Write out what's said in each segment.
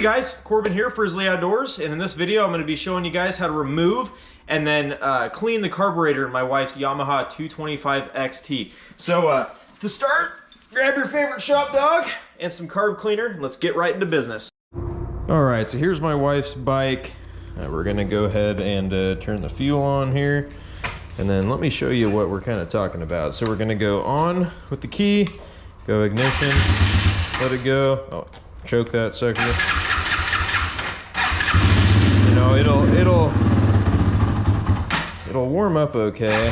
guys, Corbin here, Frizzly Outdoors, and in this video I'm going to be showing you guys how to remove and then clean the carburetor in my wife's Yamaha 225xt. So to start, grab your favorite shop dog and some carb cleaner, and let's get right into business. Alright, so here's my wife's bike. We're going to go ahead and turn the fuel on here, and then let me show you what we're kind of talking about. So we're going to go on with the key, go ignition, let it go. Oh, choke that sucker. You know, it'll warm up okay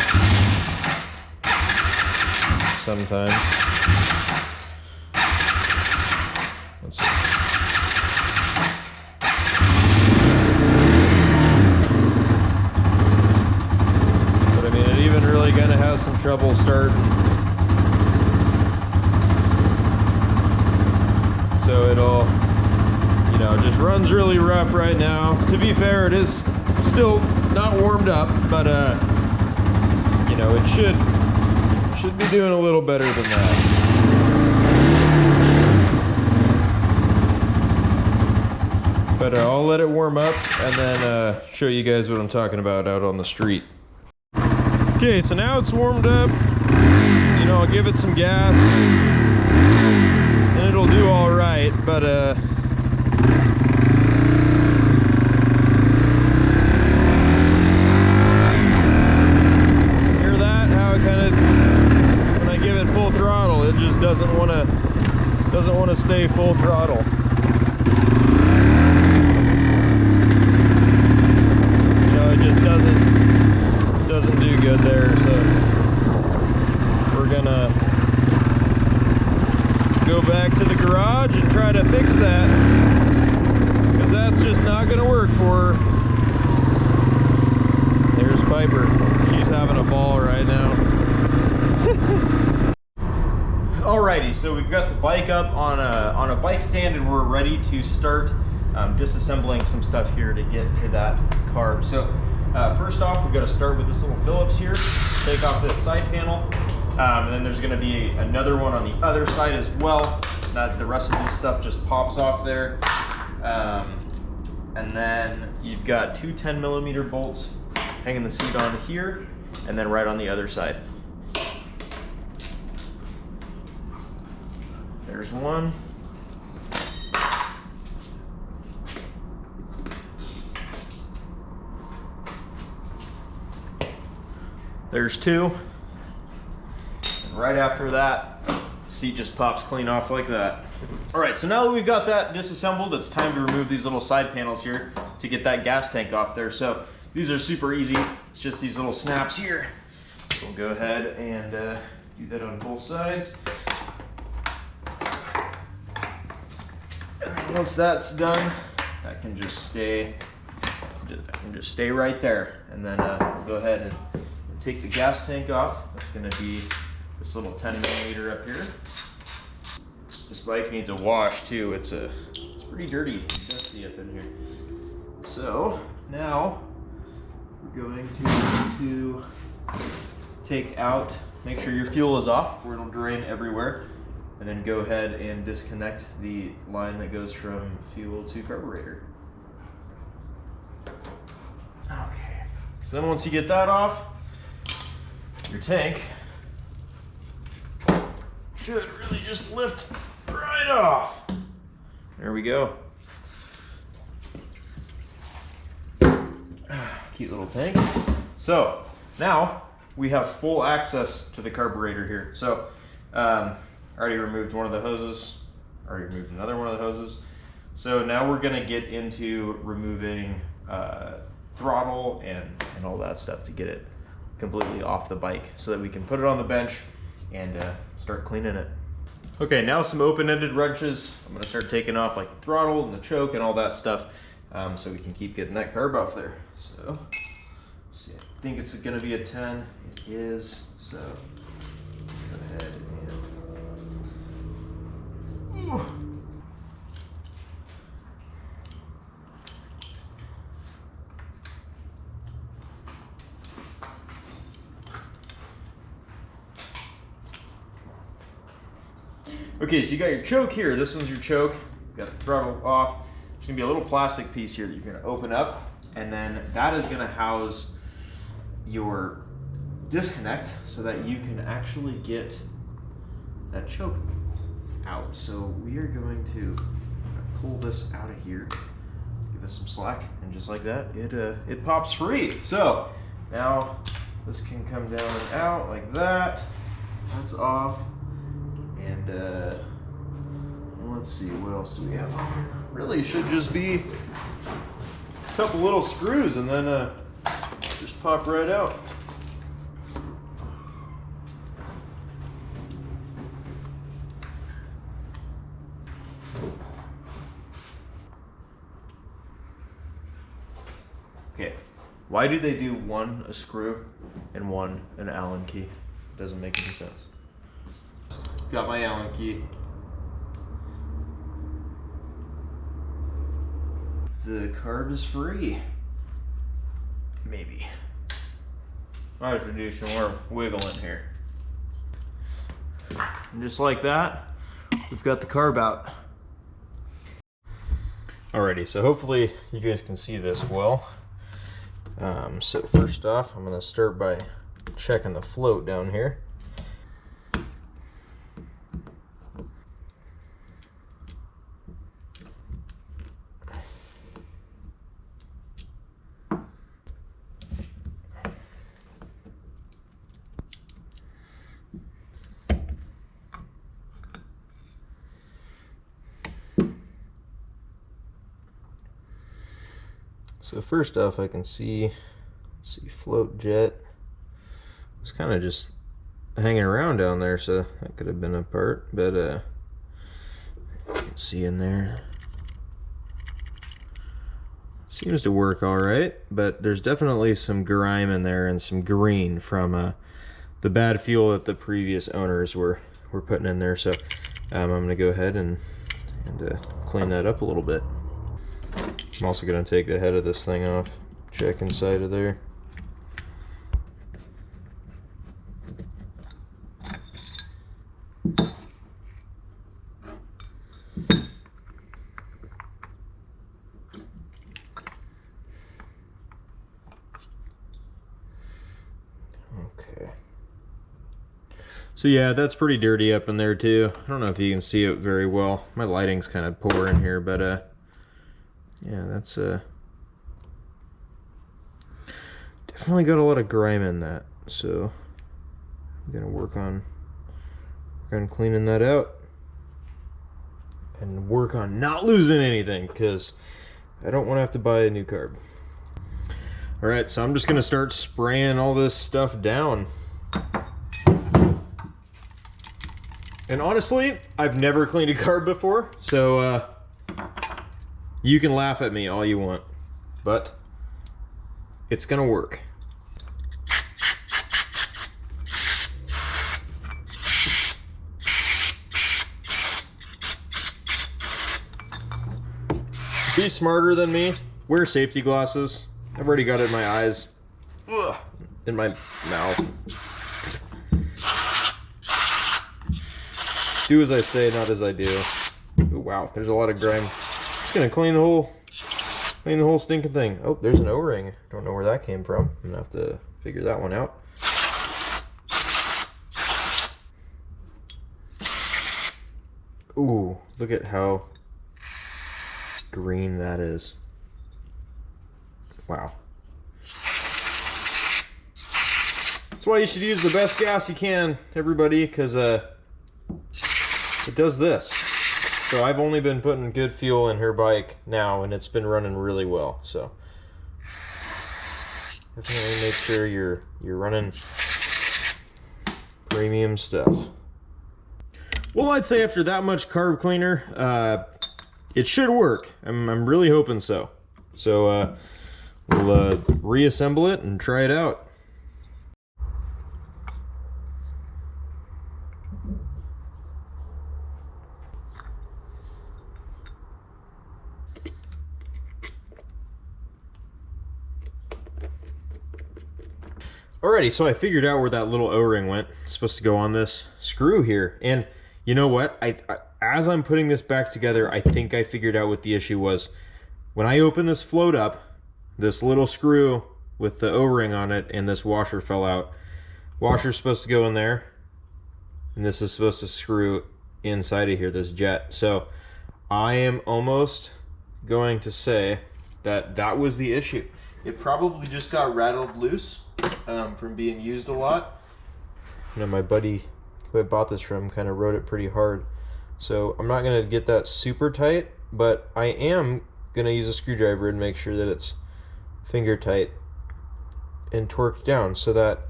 sometimes. Let's see. But I mean, it even really kind of has some trouble starting. So it'll, you know, just runs really rough right now. To be fair, it is still not warmed up, but you know, it should be doing a little better than that. But I'll let it warm up and then show you guys what I'm talking about out on the street. Okay, so now it's warmed up. You know, I'll give it some gas and it'll do all right, but hear that? How it kind of, when I give it full throttle, it just doesn't want to stay full throttle. You know, it just doesn't do good there. So we're gonna go back to the garage and try to fix that, because that's just not going to work for her. There's Piper. She's having a ball right now. Alrighty, so we've got the bike up on a bike stand and we're ready to start disassembling some stuff here to get to that carb. So first off, we've got to start with this little Phillips here. Take off this side panel. And then there's going to be another one on the other side as well. That the rest of this stuff just pops off there. And then you've got two 10mm bolts hanging the seat on here, and then right on the other side. There's one. There's two. Right after that, the seat just pops clean off like that. All right, so now that we've got that disassembled, it's time to remove these little side panels here to get that gas tank off there. So these are super easy. It's just these little snaps here. So we'll go ahead and do that on both sides. And then once that's done, that can just stay right there. And then we'll go ahead and take the gas tank off. That's going to be this little 10mm up here. This bike needs a wash too. It's pretty dirty and dusty up in here. So now we're going to take out, make sure your fuel is off where it'll drain everywhere, and then go ahead and disconnect the line that goes from fuel to carburetor. Okay, so then once you get that off, your tank should really just lift right off. There we go. Cute little tank. So now we have full access to the carburetor here. So I already removed one of the hoses, already removed another one of the hoses. So now we're gonna get into removing throttle and all that stuff to get it completely off the bike so that we can put it on the bench and start cleaning it. Okay, now some open-ended wrenches. I'm gonna start taking off like the throttle and the choke and all that stuff, so we can keep getting that carb off there. So let's see, I think it's gonna be a 10. It is, so go ahead and ooh. Okay, so you got your choke here. This one's your choke. Got the throttle off. there's gonna be a little plastic piece here that you're gonna open up, and then that is gonna house your disconnect so that you can actually get that choke out. So we are going to pull this out of here, give us some slack, and just like that, it pops free. So now this can come down and out like that. That's off. And let's see, what else do we have on here? Really should just be a couple little screws and then just pop right out. Okay, why do they do one a screw and one an Allen key? Doesn't make any sense. Got my Allen key. The carb is free. Maybe. I have to do some more wiggling here. And just like that, we've got the carb out. Alrighty, so hopefully you guys can see this well. So first off, I'm gonna start by checking the float down here. So first off, I can see float jet. It's kind of just hanging around down there, so that could have been a part, but you can see in there. Seems to work all right, but there's definitely some grime in there and some green from the bad fuel that the previous owners were putting in there. So I'm gonna go ahead and clean that up a little bit. I'm also going to take the head of this thing off, check inside of there. Okay. So yeah, that's pretty dirty up in there too. I don't know if you can see it very well. My lighting's kind of poor in here, but yeah, that's definitely got a lot of grime in that. So I'm gonna work on cleaning that out and work on not losing anything, because I don't want to have to buy a new carb. All right, so I'm just gonna start spraying all this stuff down. And honestly, I've never cleaned a carb before, so you can laugh at me all you want, but it's gonna work. Be smarter than me. Wear safety glasses. I've already got it in my eyes. Ugh, in my mouth. Do as I say, not as I do. Ooh, wow, there's a lot of grime. Gonna clean the whole stinking thing. Oh, there's an O-ring. Don't know where that came from. I'm gonna have to figure that one out. Ooh, look at how green that is. Wow. That's why you should use the best gas you can, everybody, because it does this. So I've only been putting good fuel in her bike now, and it's been running really well. So definitely make sure you're running premium stuff. Well, I'd say after that much carb cleaner, it should work. I'm really hoping so. So we'll reassemble it and try it out. Alrighty, so I figured out where that little O-ring went. It's supposed to go on this screw here. And you know what? As I'm putting this back together, I think I figured out what the issue was. when I open this float up, this little screw with the O-ring on it and this washer fell out. Washer's supposed to go in there, and this is supposed to screw inside of here, this jet. So I am almost going to say that that was the issue. It probably just got rattled loose from being used a lot. You know, my buddy who I bought this from kind of rode it pretty hard. So I'm not going to get that super tight, but I am going to use a screwdriver and make sure that it's finger tight and torqued down so that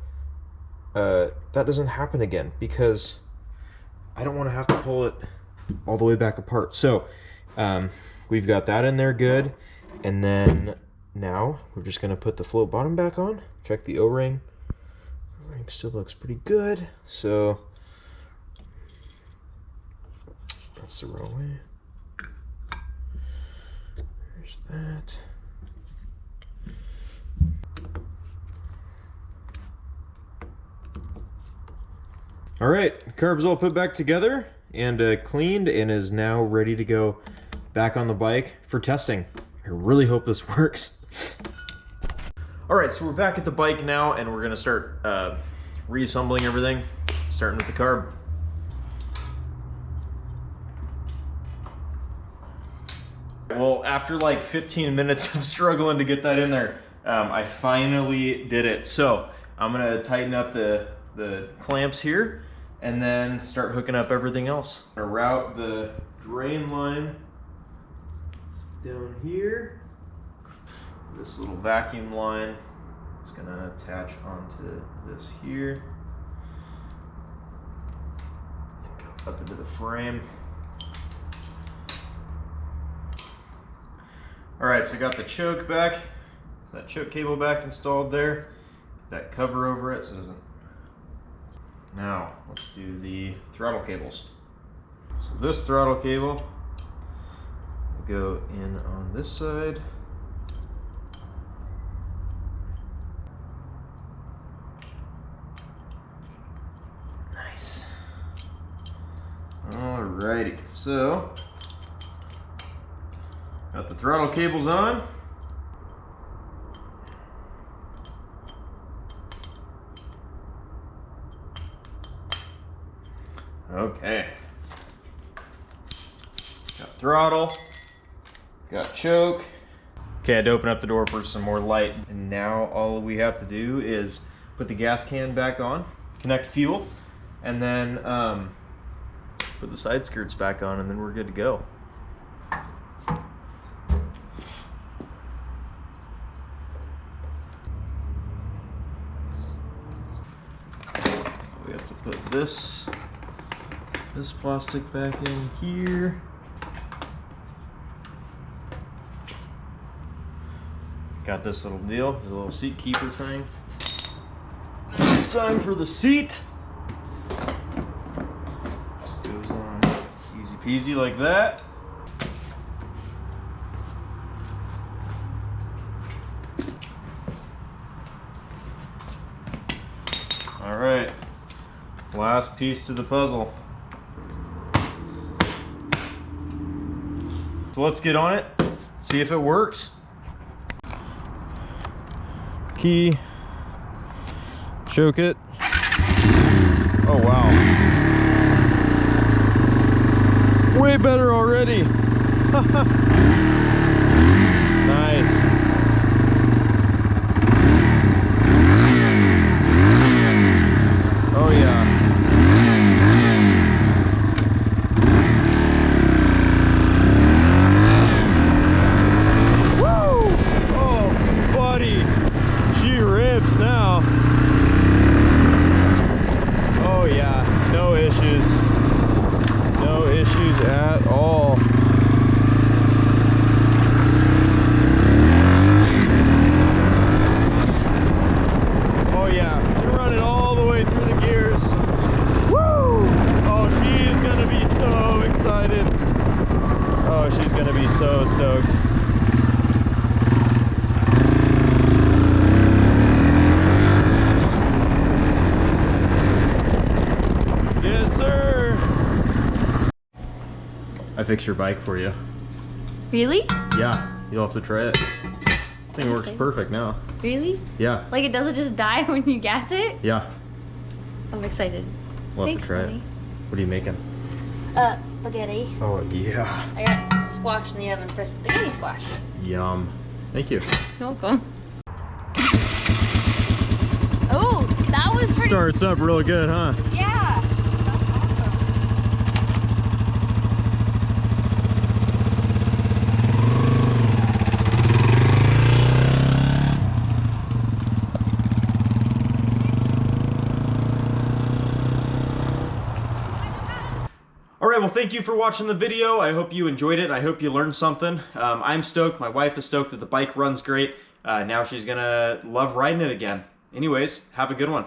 that doesn't happen again, because I don't want to have to pull it all the way back apart. So we've got that in there good, and then now we're just going to put the float bottom back on. Check the O-ring. O-ring still looks pretty good, so that's the wrong way. There's that. All right, carb's all put back together and cleaned, and is now ready to go back on the bike for testing. I really hope this works. All right, so we're back at the bike now, and we're gonna start reassembling everything, starting with the carb. Well, after like 15 minutes of struggling to get that in there, I finally did it. So I'm gonna tighten up the clamps here and then start hooking up everything else. I'm gonna route the drain line down here. This little vacuum line, it's gonna attach onto this here and go up into the frame. All right, so I got the choke back, that choke cable back installed there, that cover over it so it doesn't. Now, let's do the throttle cables. So this throttle cable will go in on this side. Nice. Alrighty, so got the throttle cables on. Okay. Got throttle, got choke. Okay, I had to open up the door for some more light. And now all we have to do is put the gas can back on, connect fuel, and then put the side skirts back on, and then we're good to go. We have to put this plastic back in here. Got this little deal, this little seat keeper thing. It's time for the seat. Just goes on easy peasy like that. All right, last piece to the puzzle. So let's get on it, see if it works. Key, choke it. Oh wow. Way better already. Nice. Oh yeah. At all. Oh yeah, you're running all the way through the gears. Woo! Oh, she's gonna be so excited. Oh, she's gonna be so stoked. Yes, sir. I fixed your bike for you. Really? Yeah. You'll have to try it. I think it works perfect now. Really? Yeah. Like it doesn't just die when you gas it? Yeah. I'm excited. We'll have Thanks, to try honey. it. What are you making? Spaghetti. Oh, yeah. I got squash in the oven for spaghetti squash. Yum. Thank you. You're welcome. Oh, that was pretty Starts up real good, huh? Yeah. Alright, well thank you for watching the video. I hope you enjoyed it. I hope you learned something. I'm stoked. My wife is stoked that the bike runs great. Now she's gonna love riding it again. Anyways, have a good one.